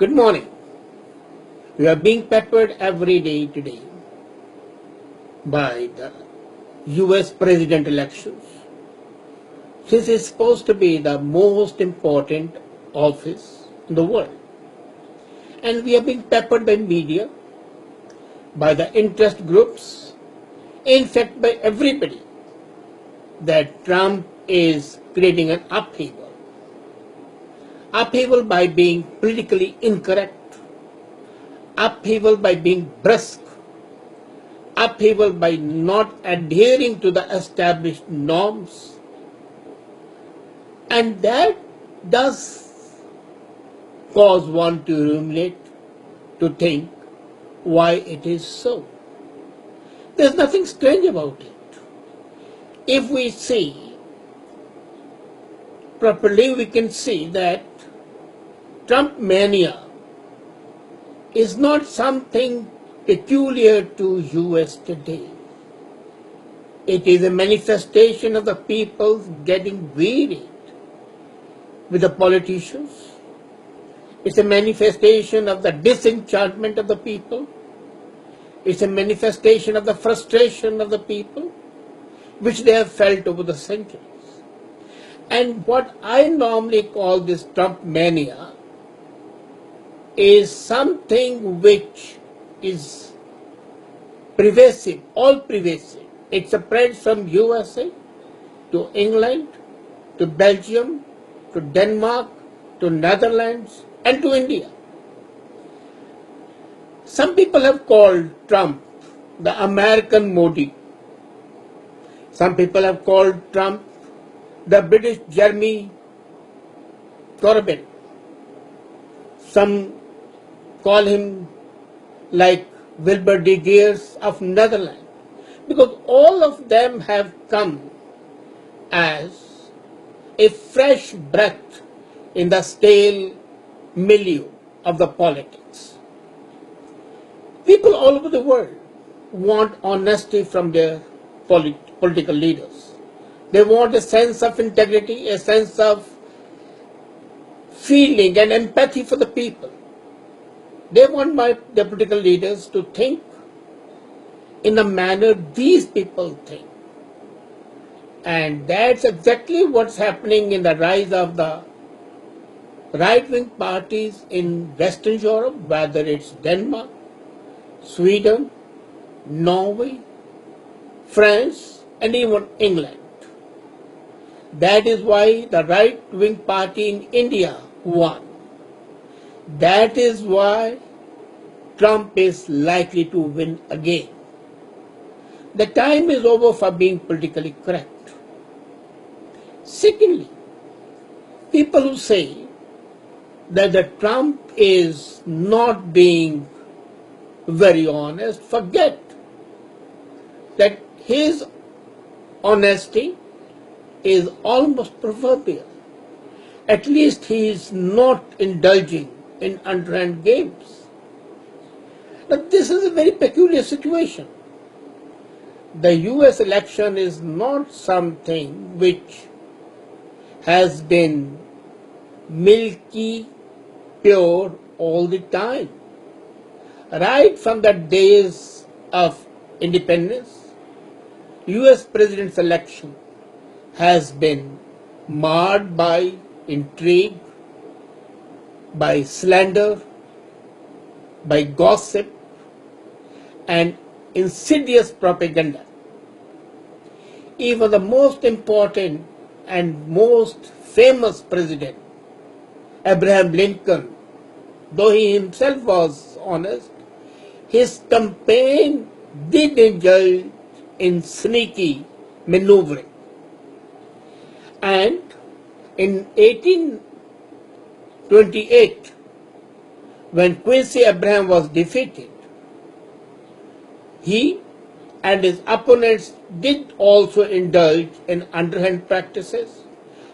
Good morning. We are being peppered every day today by the US president elections. This is supposed to be the most important office in the world. And we are being peppered by media, by the interest groups, in fact by everybody, that Trump is creating an upheaval. Upheaval by being politically incorrect, upheaval by being brusque, upheaval by not adhering to the established norms. And that does cause one to ruminate, to think why it is so. There's nothing strange about it. If we see properly, we can see that Trump mania is not something peculiar to US today. It is a manifestation of the people getting wearied with the politicians. It's a manifestation of the disenchantment of the people. It's a manifestation of the frustration of the people, which they have felt over the centuries. And what I normally call this Trump mania is something which is pervasive, all pervasive. It spreads from USA to England, to Belgium, to Denmark, to Netherlands, and to India. Some people have called Trump the American Modi. Some people have called Trump the British Jeremy Corbyn. Some call him like Wilbur de Geers of Netherlands, because all of them have come as a fresh breath in the stale milieu of the politics. People all over the world want honesty from their political leaders. They want a sense of integrity, a sense of feeling and empathy for the people. They want the political leaders to think in the manner these people think. And that's exactly what's happening in the rise of the right-wing parties in Western Europe, whether it's Denmark, Sweden, Norway, France, and even England. That is why the right-wing party in India won. That is why Trump is likely to win again. The time is over for being politically correct. Secondly, people who say that the Trump is not being very honest forget that his honesty is almost proverbial. At least he is not indulging in underhand games. But this is a very peculiar situation. The US election is not something which has been milky, pure all the time. Right from the days of independence, US president's election has been marred by intrigue, by slander, by gossip, and insidious propaganda. Even the most important and most famous president, Abraham Lincoln, though he himself was honest, his campaign did indulge in sneaky maneuvering. And in 1828, when Quincy Abraham was defeated, he and his opponents did also indulge in underhand practices.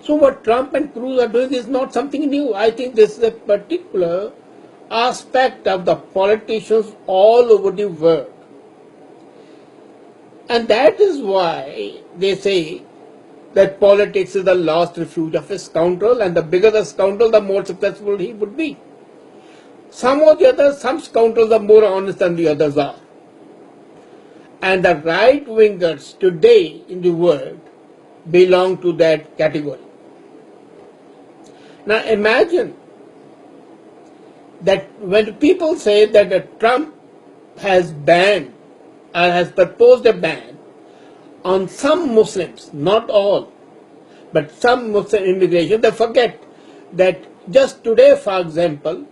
So what Trump and Cruz are doing is not something new. I think this is a particular aspect of the politicians all over the world. And that is why they say that politics is the last refuge of a scoundrel, and the bigger the scoundrel, the more successful he would be. Some or the others, some scoundrels are more honest than the others are. And the right-wingers today in the world belong to that category. Now imagine that when people say that Trump has banned or has proposed a ban on some Muslims, not all, but some Muslim immigration, they forget that just today, for example,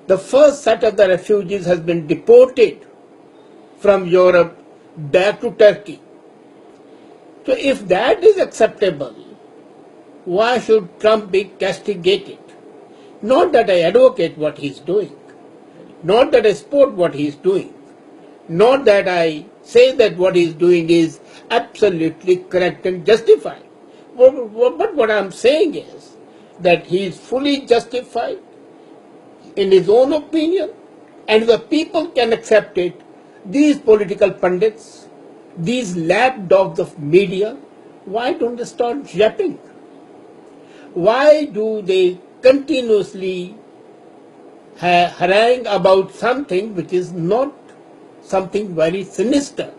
the first set of the refugees has been deported from Europe back to Turkey. So if that is acceptable, why should Trump be castigated? Not that I advocate what he's doing, not that I support what he's doing, not that I say that what he's doing is absolutely correct and justified. But what I'm saying is that he is fully justified in his own opinion, and the people can accept it. These political pundits, these lapdogs of media, why don't they start yapping? Why do they continuously harangue about something which is not something very sinister?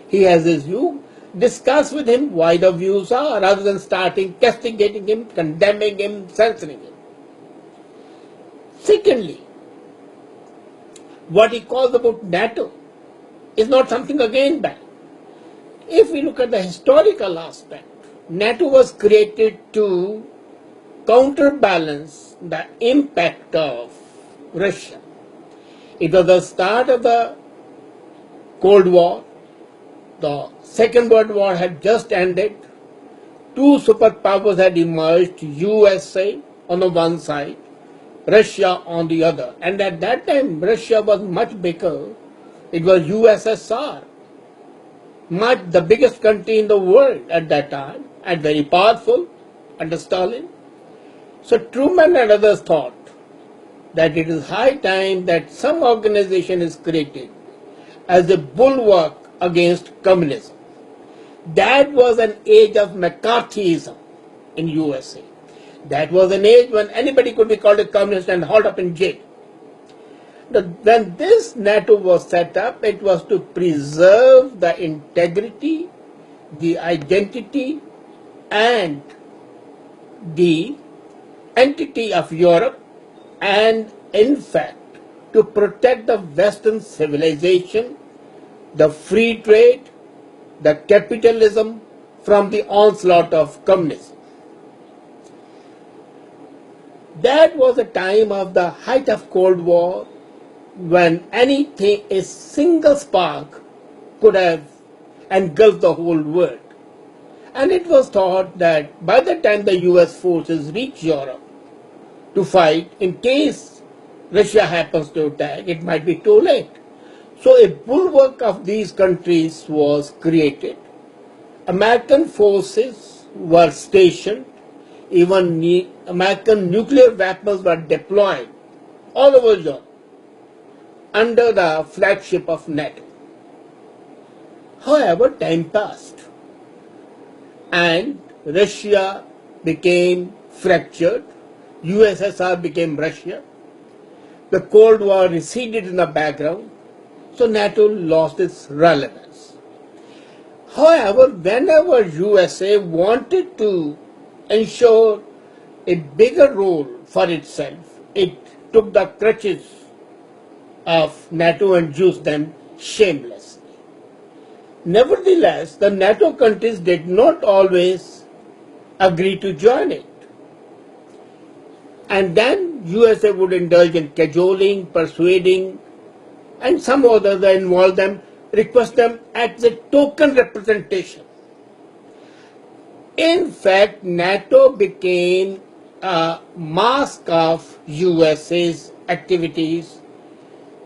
He has his view. Discuss with him why the views are, rather than starting castigating him, condemning him, censoring him. Secondly, what he calls about NATO is not something again bad. If we look at the historical aspect, NATO was created to counterbalance the impact of Russia. It was the start of the Cold War. The Second World War had just ended. Two superpowers had emerged, USA on the one side, Russia on the other. And at that time, Russia was much bigger. It was USSR, the biggest country in the world at that time, and very powerful under Stalin. So Truman and others thought that it is high time that some organization is created as a bulwark against communism. That was an age of McCarthyism in USA. That was an age when anybody could be called a communist and hauled up in jail. When this NATO was set up, it was to preserve the integrity, the identity, and the entity of Europe, and in fact to protect the Western civilization, the free trade, the capitalism from the onslaught of communism. That was a time of the height of Cold War, when anything, a single spark could have engulfed the whole world. And it was thought that by the time the US forces reach Europe to fight, in case Russia happens to attack, it might be too late. So a bulwark of these countries was created. American forces were stationed. Even American nuclear weapons were deployed all over Europe under the flagship of NATO. However, time passed and Russia became fractured. USSR became Russia. The Cold War receded in the background, so NATO lost its relevance. However, whenever USA wanted to ensure a bigger role for itself, it took the crutches of NATO and used them shamelessly. Nevertheless, the NATO countries did not always agree to join it. And then USA would indulge in cajoling, persuading, and some others that involve them, request them as a token representation. In fact, NATO became a mask of USA's activities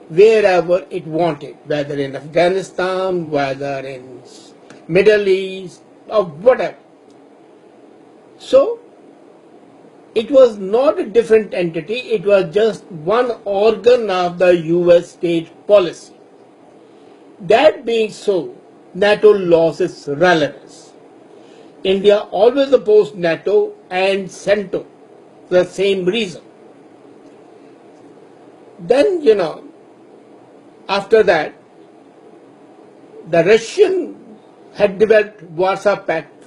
wherever it wanted, whether in Afghanistan, whether in Middle East, or whatever. So, it was not a different entity, it was just one organ of the US state policy. That being so, NATO lost its relevance. India always opposed NATO and CENTO for the same reason. Then, after that, the Russian had developed Warsaw Pact,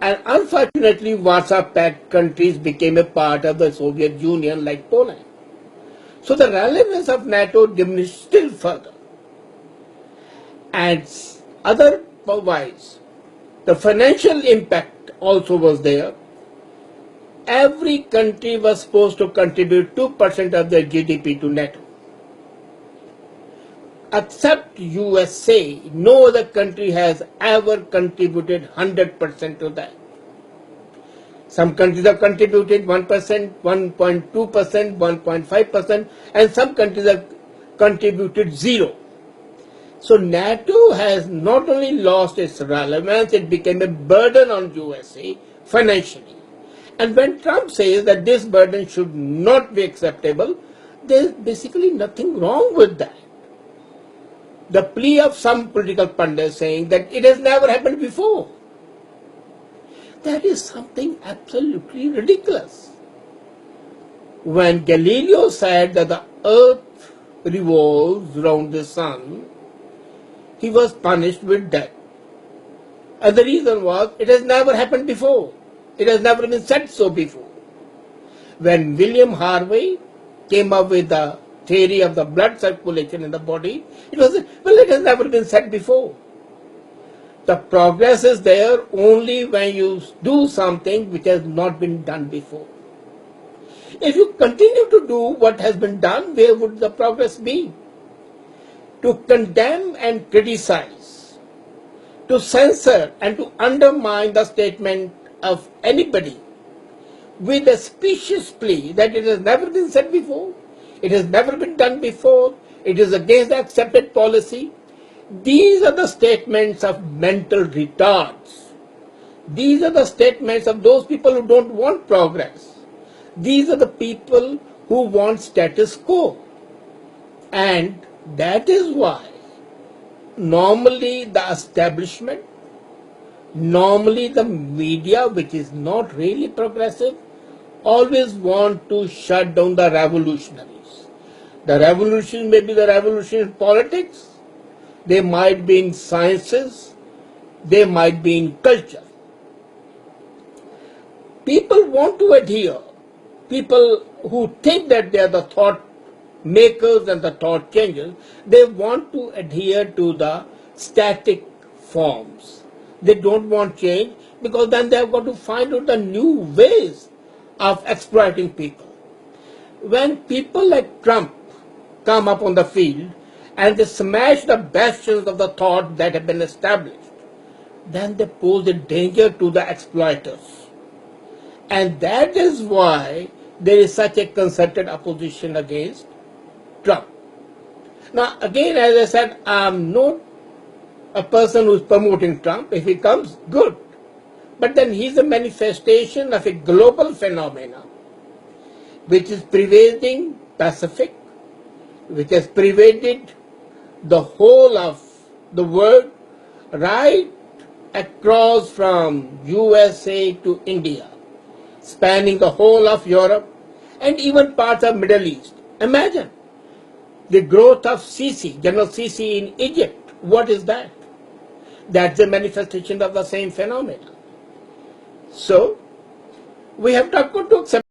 and unfortunately Warsaw Pact countries became a part of the Soviet Union like Poland. So the relevance of NATO diminished still further. And otherwise, the financial impact also was there. Every country was supposed to contribute 2% of their GDP to NATO. Except USA, no other country has ever contributed 100% to that. Some countries have contributed 1%, 1.2%, 1.5%, and some countries have contributed 0. So NATO has not only lost its relevance, it became a burden on USA financially. And when Trump says that this burden should not be acceptable, there is basically nothing wrong with that. The plea of some political pundits saying that it has never happened before, that is something absolutely ridiculous. When Galileo said that the earth revolves around the sun, he was punished with death. And the reason was, it has never happened before. It has never been said so before. When William Harvey came up with the theory of the blood circulation in the body, it was, well, it has never been said before. The progress is there only when you do something which has not been done before. If you continue to do what has been done, where would the progress be? To condemn and criticize, to censor and to undermine the statement of anybody with a specious plea that it has never been said before, it has never been done before, it is against the accepted policy. These are the statements of mental retards. These are the statements of those people who don't want progress. These are the people who want status quo. And that is why normally the establishment, normally the media, which is not really progressive, always want to shut down the revolutionaries. The revolution may be the revolution in politics, they might be in sciences, they might be in culture. People want to adhere. People who think that they are the thought makers and the thought changers, they want to adhere to the static forms. They don't want change because then they have got to find out the new ways of exploiting people. When people like Trump come up on the field and they smash the bastions of the thought that have been established, then they pose a danger to the exploiters. And that is why there is such a concerted opposition against Trump. Now, again, as I said, I'm not a person who is promoting Trump. If he comes, good. But then he's a manifestation of a global phenomenon which is pervading Pacific, which has pervaded the whole of the world, right across from USA to India, spanning the whole of Europe and even parts of Middle East. Imagine the growth of Sisi, General Sisi in Egypt. What is that? That's a manifestation of the same phenomenon. So, we have got to accept